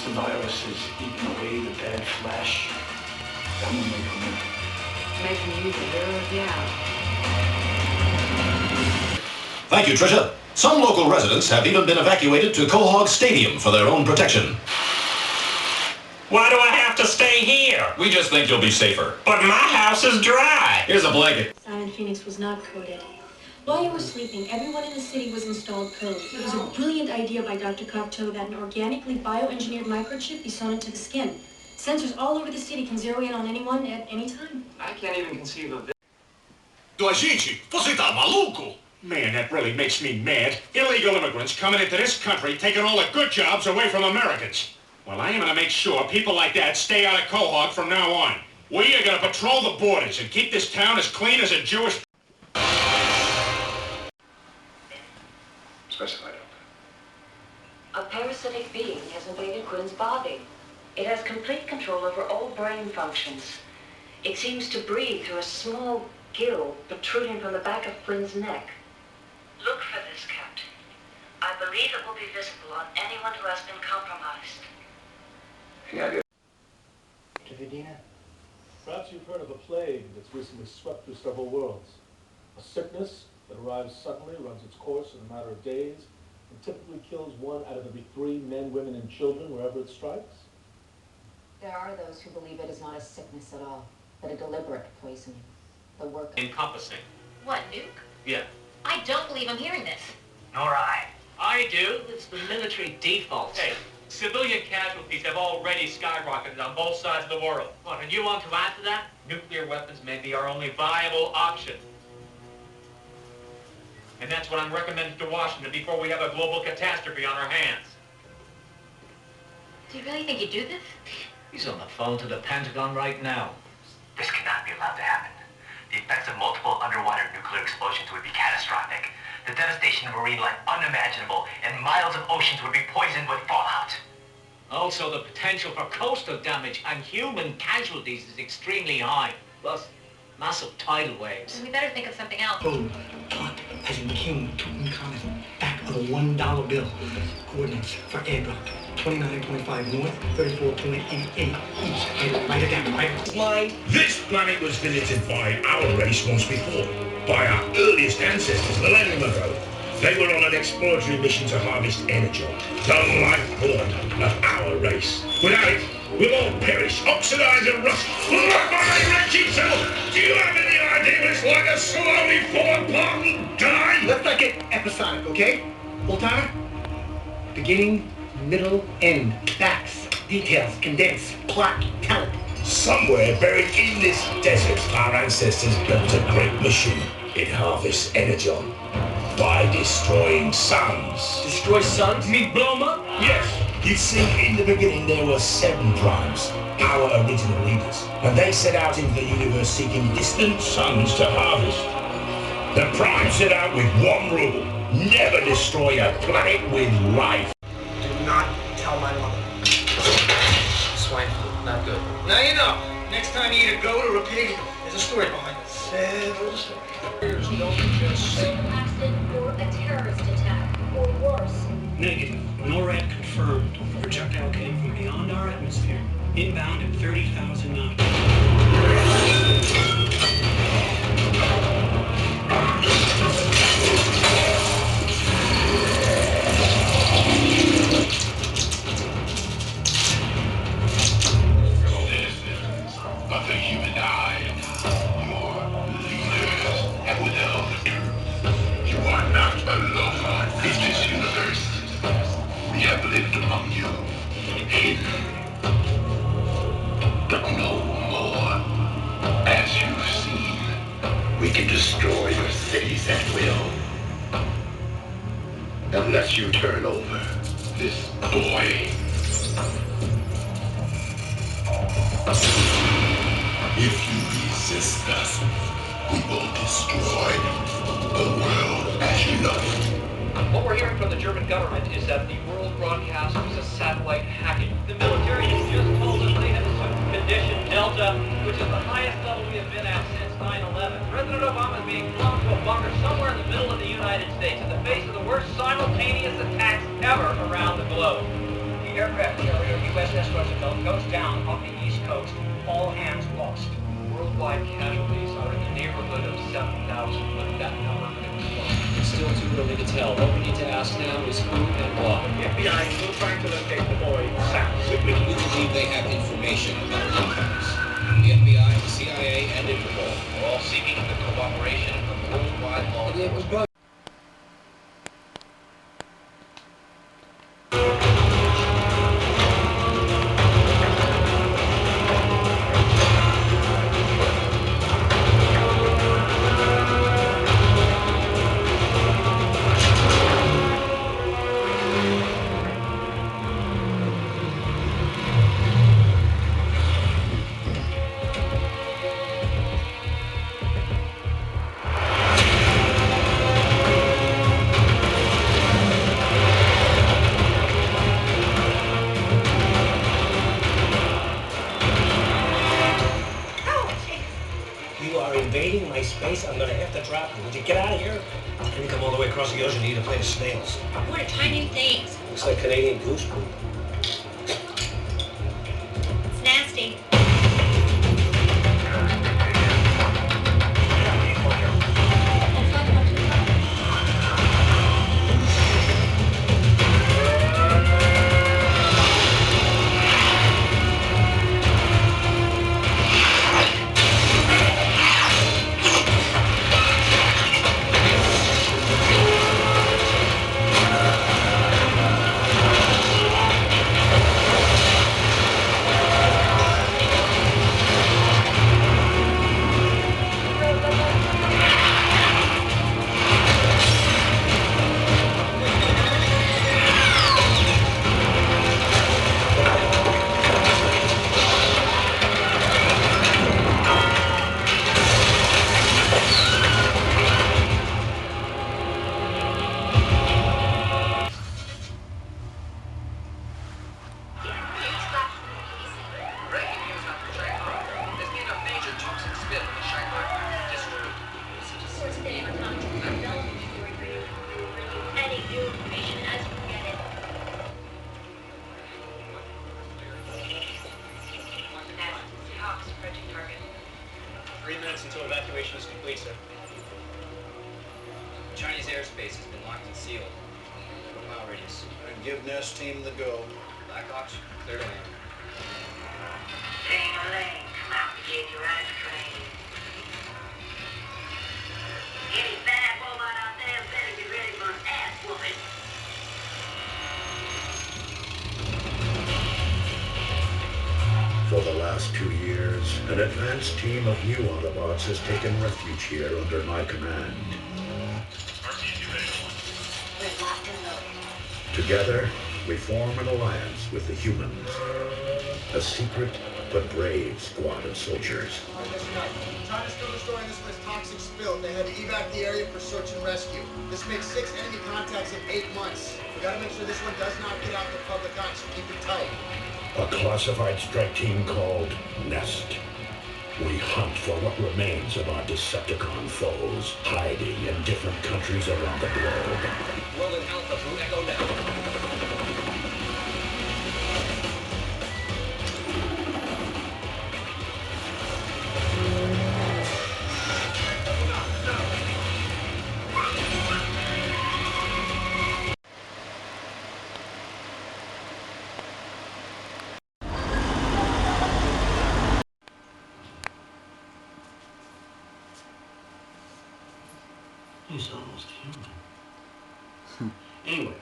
once the virus has eaten away the bad flesh, then we'll make them in. Making you the hero of the hour. Thank you, Tricia. Some local residents have even been evacuated to Quahog Stadium for their own protection. Why do I have to stay here? We just think you'll be safer. But my house is dry. Here's a blanket. Silent Phoenix was not coded. While you were sleeping, everyone in the city was installed code. It was a brilliant idea by Dr. Cocteau that an organically bioengineered microchip be sewn into the skin. Sensors all over the city can zero in on anyone at any time. I can't even conceive of this. Gente, você tá maluco? Man, that really makes me mad. Illegal immigrants coming into this country, taking all the good jobs away from Americans. Well, I am gonna make sure people like that stay out of Quahog from now on. We are gonna patrol the borders and keep this town as clean as a Jewish... Specified. A parasitic being has invaded Quinn's body. It has complete control over all brain functions. It seems to breathe through a small gill protruding from the back of Quinn's neck. Look for this, Captain. I believe it will be visible on anyone who has been compromised. Any idea? Vidina, perhaps you've heard of a plague that's recently swept through several worlds. A sickness that arrives suddenly, runs its course in a matter of days, and typically kills 1 out of every 3 men, women, and children wherever it strikes. There are those who believe it is not a sickness at all, but a deliberate poisoning. The work of... Encompassing. What, nuke? Yeah. I don't believe I'm hearing this. Nor I. I do. It's the military default. Hey, civilian casualties have already skyrocketed on both sides of the world. What, and you want to add to that? Nuclear weapons may be our only viable option. And that's what I'm recommending to Washington before we have a global catastrophe on our hands. Do you really think you'd do this? He's on the phone to the Pentagon right now. This cannot be allowed to happen. The effects of multiple underwater nuclear explosions would be catastrophic. The devastation of marine life unimaginable, and miles of oceans would be poisoned with fallout. Also, the potential for coastal damage and human casualties is extremely high. Plus, massive tidal waves. We better think of something else. Code, Tut, as in King Tutankhamun, back of the $1 bill. Coordinates for airdrop, 2925 north, 34.88 east. And write it down, right? This planet was visited by our race once before, by our earliest ancestors millennium ago. They were on an exploratory mission to harvest energy, the lifeblood of our race. Without it, we'll all perish, oxidize and rust. Look behind wretched self! Do you have any idea what it's like to slowly fall apart and die? Let's not get episodic, okay? Old timer? Beginning, middle, end. Facts, details, condensed, plot, talent. Somewhere buried in this desert, our ancestors built a great machine. It harvests energy by destroying suns. Destroy suns? Me blow 'em up? Yes. You see, in the beginning there were 7 primes, our original leaders, and they set out into the universe seeking distant suns to harvest. The primes set out with one rule: never destroy a planet with life. Do not tell my mother. Swine flu, not good. Now you know. Next time you eat a goat or a pig, there's a story behind it. Several stories. Accident or a terrorist attack, or worse. Negative. NORAD confirmed. The projectile came from beyond our atmosphere. Inbound at 30,000 knots. But the human eye, your leaders have withheld the truth. You are not alone in this universe. We have lived among you, hidden, but no more. As you've seen, we can destroy your cities at will. Unless you turn over this boy. If you resist us, we will destroy the world as you know it. What we're hearing from the German government is that the world broadcast was a satellite hacking. The military has just told us they have assumed condition Delta, which is the highest level we have been at since 9/11. President Obama is being flown to a bunker somewhere in the middle of the United States in the face of the worst simultaneous attacks ever around the globe. He aircraft carrier USS Roosevelt goes down off the East Coast. All hands lost. Worldwide casualties are in the neighborhood of 7,000, but that number could be wrong. It's still too early to tell. What we need to ask now is who and why. The FBI is still trying to locate the boy, Sam. We believe they have information about companies. The FBI, the CIA, and Interpol are all seeking the cooperation of worldwide law enforcement. You are invading my space. I'm gonna have to drop you. Would you get out of here? Can you come all the way across the ocean to eat a plate of snails? What are tiny things? Looks like Canadian goose poop. It's nasty. Until evacuation is complete, sir. Chinese airspace has been locked and sealed. 1 mile radius. And give Nest Team the go. Blackhawks, clear to land. Ding-a-ling, come out to get your ice cream. Any bad robot out there better get ready for an ass whooping. For the last 2 years, an advanced team of new Autobots has taken refuge here under my command. We're locked and loaded. Together, we form an alliance with the humans. A secret but brave squad of soldiers. China's still destroying this with toxic spill. They had to evac the area for search and rescue. This makes 6 enemy contacts in 8 months. We gotta make sure this one does not get out to public eye, so keep it tight. A classified strike team called Nest. We hunt for what remains of our Decepticon foes, hiding in different countries around the globe. World in Alpha through Echo now. He's almost human. Anyway,